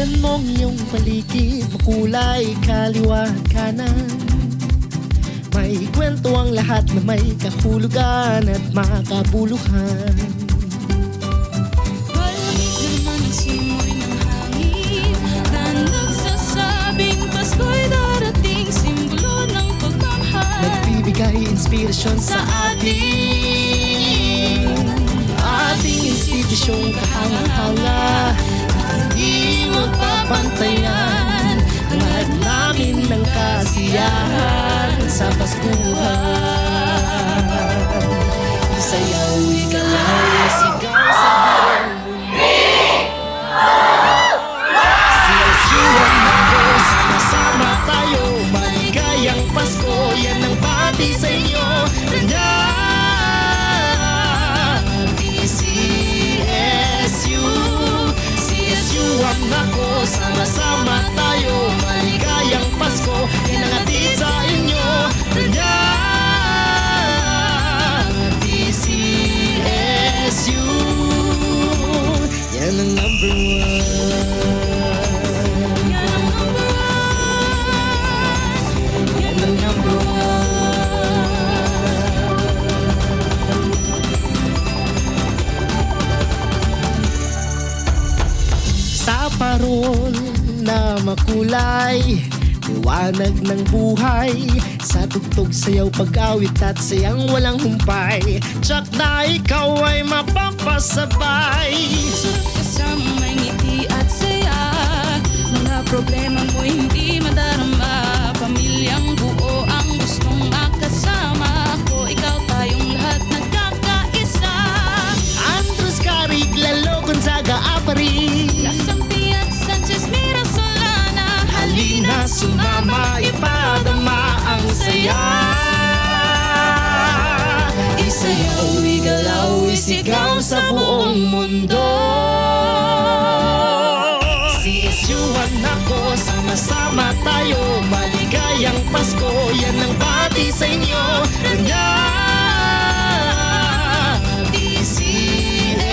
Tignan mong iyong paligid, makulay kaliwa at kanan. May kwento ang lahat na may kahulugan at makabuluhan. Malamig naman ang simoy ng hangin na nagsasabing Pasko'y darating, simbolo ng pagmamahal. Nagbibigay inspirasyon sa ating institusyong kahanga-hanga. Hindi magpapantayan ang lahat namin ng kasiyahan sa Paskuhan. Isayaw, igalaw, sigaw sa buong siyasiwan ng Diyos, sama tayo, maligayang Pasko. Yan ang pati sa inyo, ang nako, sama-sama tayo, maligayang Pasko. Yan ang hatid sa inyo, DCSU. Yan ang number one. Yan ang number one. Sa parol na makulay, liwanag ng buhay. Sa tugtog, sayaw, pag-awit at sayang walang humpay. Tsak na ikaw ay mapapasabay. Sarap kasama, may ngiti at saya. Mga problema mo hindi madarama. Pamilyang buo ang gustong makasama. Ako, ikaw, tayong lahat nagkakaisa. Andres Carig, Lalo Gonzaga, Apari, halina sumama, ipadama ang saya. Isayaw, igalaw, isigaw sa buong mundo. CSU ako, sama-sama tayo, maligayang Pasko. Yan ang pati sa inyo, DCSU.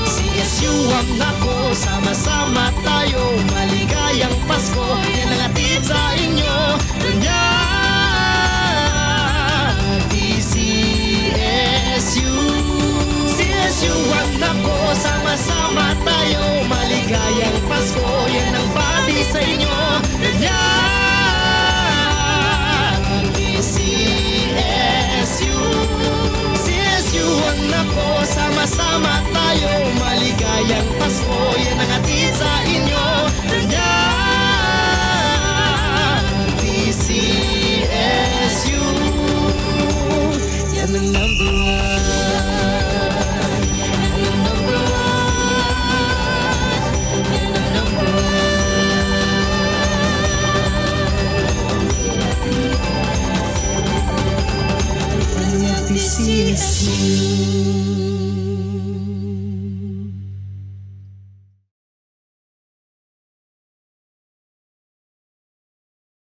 CSU ako, sama-sama tayo, maligayang Pasko. Yan ang hatid sa inyo, DCSU. CSU ako, sama-sama tayo, maligayang Pasko. Yan ang pati sa inyo, DCSU. CSU ako, sama-sama tayo, maligayang Pasko. Yan ang hatid sa inyo,